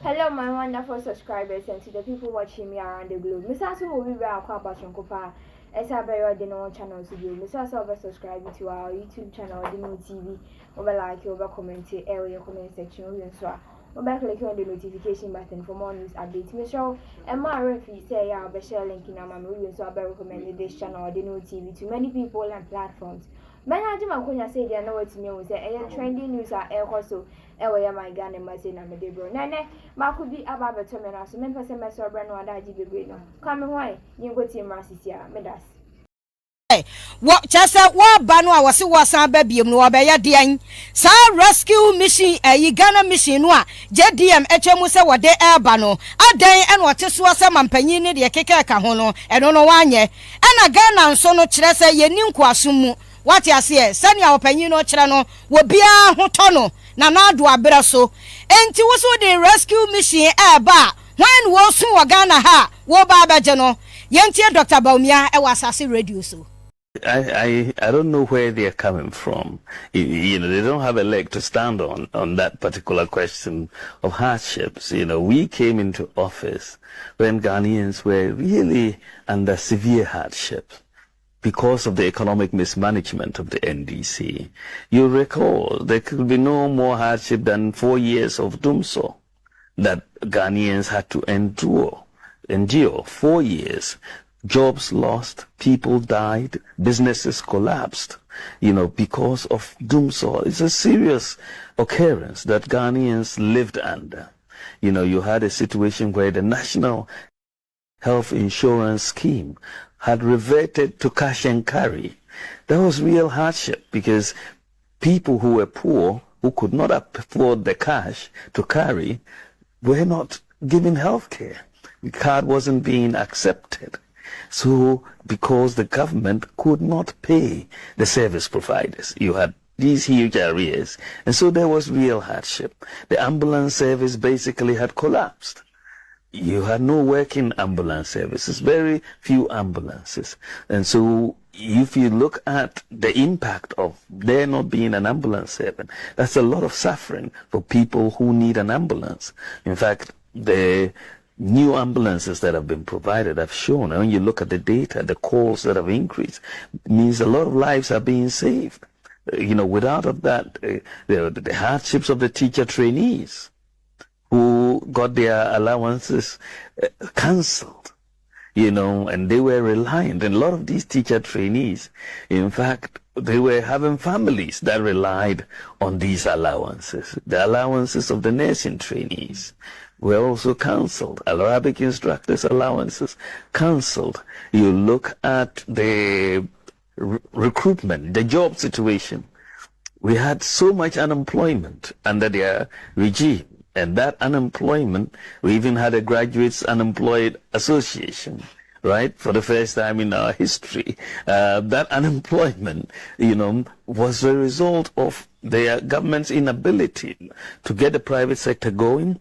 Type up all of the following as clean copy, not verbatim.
Hello, my wonderful subscribers, and to the people watching me around the globe. Miss Asem will be back about Shankopa. As I bear Odeneho channel to do. Miss Asem over subscribing to our YouTube channel, Odeneho TV. Over like, over comment, area comment section, over click on the notification button for more news updates. Miss Show and my referee say I'll be sharing link in our review, so I better recommend this channel, Odeneho TV, to many people and platforms. Men I do my kunya say they know what me was say trending news are air so ewe my gun and my sin and my debro. Nene, ma could be about betomena, so men person my sober no ada jibe no. Come why you go to Marcia, medas. What just what banwa was it was a baby no abaya dian sa rescue mission a Ghana mission wa JDM HMUSA wa de airba adan and what is was a mampanyin de keke ka ho no e no no wanye na Ghana nso no kire se ye ni nkwasomu what ya say sania opanyin no kire no wo bia ho to no na na do abere so enti wo so the rescue mission airba when wo so wa Ghana ha wo ba abaje no yentie Dr.Bawumia e wasase radio so I don't know where they're coming from. You know, they don't have a leg to stand on that particular question of hardships. You know, we came into office when Ghanaians were really under severe hardship because of the economic mismanagement of the NDC. You recall, there could be no more hardship than 4 years of doomsday that Ghanaians had to endure 4 years. Jobs lost, people died, businesses collapsed, you know, because of doomsday. It's a serious occurrence that Ghanaians lived under. You know, you had a situation where the National Health Insurance Scheme had reverted to cash and carry. That was real hardship because people who were poor, who could not afford the cash to carry, were not given health care. The card wasn't being accepted. So, because the government could not pay the service providers, you had these huge arrears. And so there was real hardship. The ambulance service basically had collapsed. You had no working ambulance services, very few ambulances. And so if you look at the impact of there not being an ambulance service, that's a lot of suffering for people who need an ambulance. In fact, the new ambulances that have been provided have shown, and when you look at the data, the calls that have increased, means a lot of lives are being saved. You know, without of that, the hardships of the teacher trainees who got their allowances cancelled, you know, and they were reliant. And a lot of these teacher trainees, in fact, they were having families that relied on these allowances. The allowances of the nursing trainees were also cancelled. Arabic instructors' allowances cancelled. You look at the recruitment, the job situation. We had so much unemployment under their regime. And that unemployment, we even had a graduates unemployed association, right? For the first time in our history. That unemployment, you know, was the result of their government's inability to get the private sector going,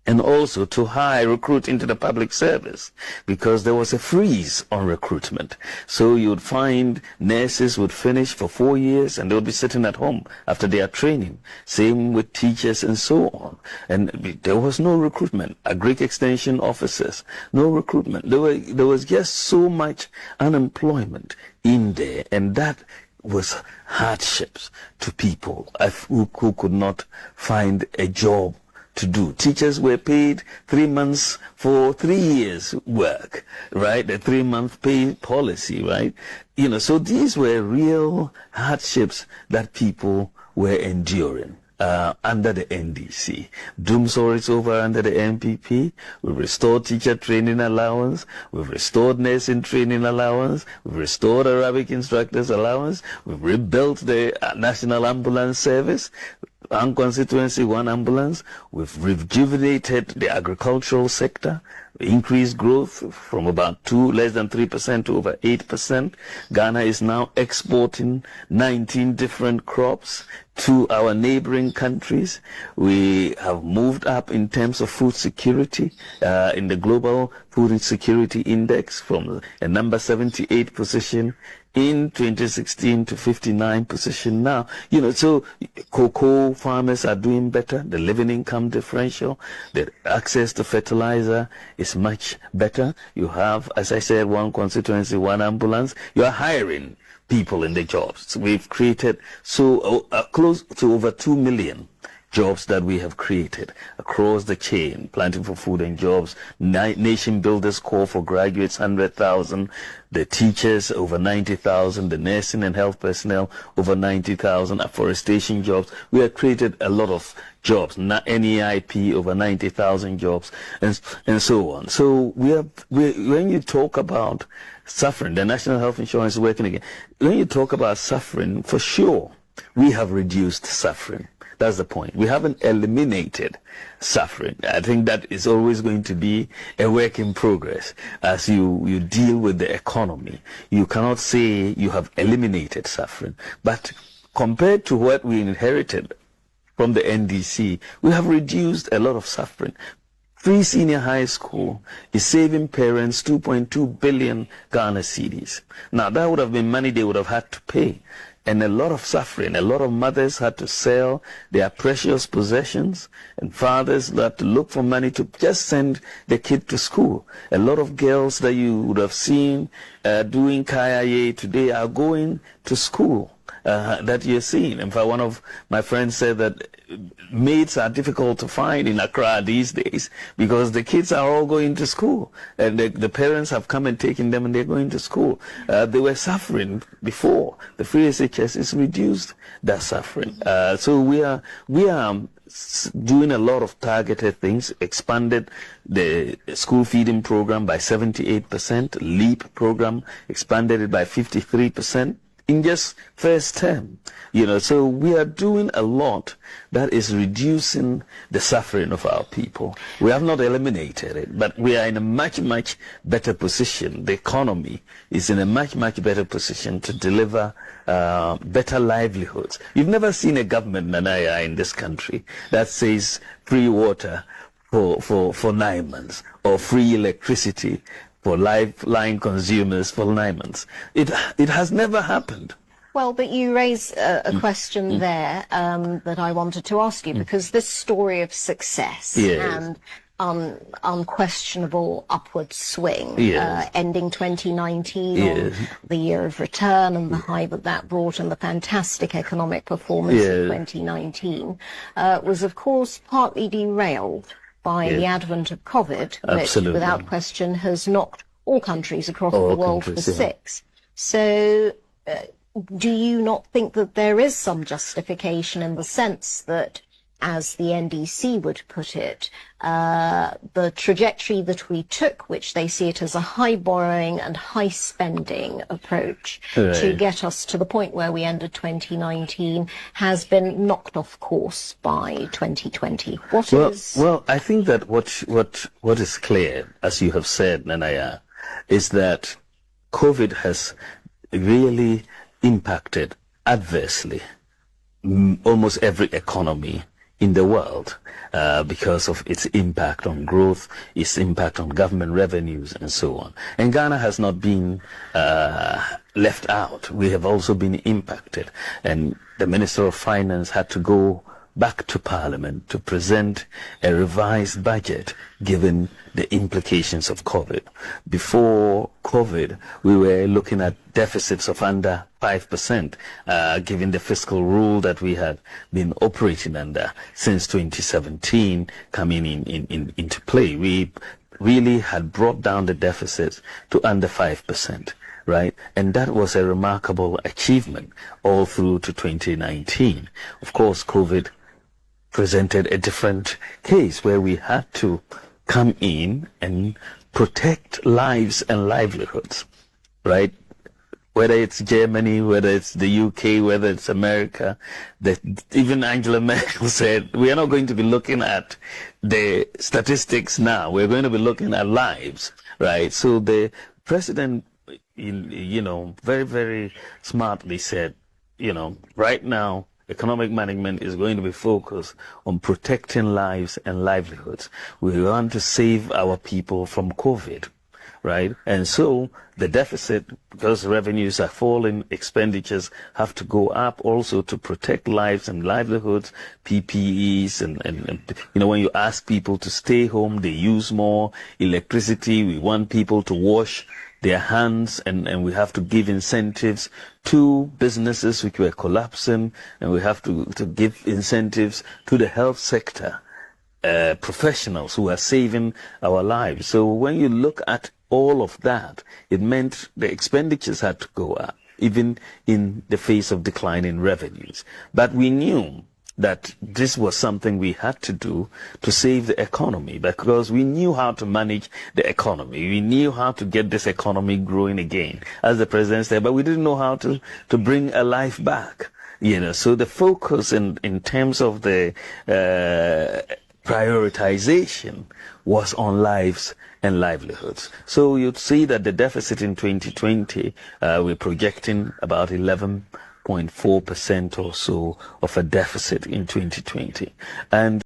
and also to recruit into the public service, because there was a freeze on recruitment. So you'd find nurses would finish for 4 years and they would be sitting at home after their training. Same with teachers and so on. And there was no recruitment. Agric extension officers, no recruitment. There was just so much unemployment in there, and that was hardships to people who could not find a job to do. Teachers were paid 3 months for 3 years work, right? The 3-month pay policy, right? You know, so these were real hardships that people were enduring under the NDC. Doomsday is over under the NPP. We've restored teacher training allowance. We've restored nursing training allowance. We've restored Arabic instructors allowance. We've rebuilt the National Ambulance Service. One constituency, one ambulance. We've rejuvenated the agricultural sector, increased growth from about less than 3% to over 8%. Ghana is now exporting 19 different crops to our neighboring countries. We have moved up in terms of food security in the Global Food Security Index from a number 78 position in 2016 to 59 position now. So cocoa farmers are doing better. The living income differential, the access to fertilizer is much better. You have, as I said, one constituency, one ambulance. You are hiring people in the jobs. So we've created close to over 2 million jobs that we have created across the chain, Planting for Food and Jobs, Nation Builders Call for graduates, 100,000, the teachers, over 90,000, the nursing and health personnel, over 90,000, afforestation jobs. We have created a lot of jobs, NEIP, over 90,000 jobs, and so on. So when you talk about suffering, the National Health Insurance is working again. When you talk about suffering, for sure, we have reduced suffering. That's the point. We haven't eliminated suffering. I think that is always going to be a work in progress as you deal with the economy. You cannot say you have eliminated suffering. But compared to what we inherited from the NDC, we have reduced a lot of suffering. Free senior high school is saving parents 2.2 billion Ghana cedis. Now, that would have been money they would have had to pay. And a lot of suffering. A lot of mothers had to sell their precious possessions, and fathers had to look for money to just send the kid to school. A lot of girls that you would have seen doing KIA today are going to school that you're seeing. In fact, one of my friends said that maids are difficult to find in Accra these days because the kids are all going to school, and the parents have come and taken them and they're going to school. They were suffering before. The free SHS has reduced that suffering. So we are doing a lot of targeted things, expanded the school feeding program by 78%, LEAP program expanded it by 53%. In just first term, so we are doing a lot that is reducing the suffering of our people. We have not eliminated it, but we are in a much, much better position. The economy is in a much, much better position to deliver better livelihoods. You've never seen a government, Nanaya, in this country that says free water for 9 months or free electricity for lifeline consumers for 9 months. It has never happened. Well, but you raise a question there that I wanted to ask you, because this story of success and unquestionable upward swing, ending 2019 on the year of return and the high that brought and the fantastic economic performance of 2019 was, of course, partly derailed by the advent of COVID, which without question has knocked all countries across the world for six. So do you not think that there is some justification in the sense that, as the NDC would put it, the trajectory that we took, which they see it as a high borrowing and high spending approach to get us to the point where we ended 2019, has been knocked off course by 2020? Well, I think that what is clear, as you have said, Nanaya, is that COVID has really impacted adversely almost every economy in the world because of its impact on growth, its impact on government revenues, and so on. And Ghana has not been left out. We have also been impacted. And the Minister of Finance had to go back to Parliament to present a revised budget given the implications of COVID. Before COVID, we were looking at deficits of under 5%, given the fiscal rule that we had been operating under since 2017 coming into play. We really had brought down the deficits to under 5%. Right? And that was a remarkable achievement all through to 2019. Of course, COVID presented a different case where we had to come in and protect lives and livelihoods, right? Whether it's Germany, whether it's the UK, whether it's America, even Angela Merkel said, we are not going to be looking at the statistics now. We're going to be looking at lives, right? So the president, very, very smartly said, right now, economic management is going to be focused on protecting lives and livelihoods. We want to save our people from COVID. right? And so the deficit, because revenues are falling, expenditures have to go up also to protect lives and livelihoods, PPEs, and when you ask people to stay home, they use more electricity. We want people to wash their hands, and we have to give incentives to businesses which were collapsing, and we have to give incentives to the health sector, professionals who are saving our lives. So when you look at all of that, it meant the expenditures had to go up, even in the face of declining revenues. But we knew that this was something we had to do to save the economy, because we knew how to manage the economy. We knew how to get this economy growing again, as the president said, but we didn't know how to bring a life back. So the focus in terms of the prioritization was on lives and livelihoods. So you'd see that the deficit in 2020, we're projecting about 11.4% or so of a deficit in 2020. And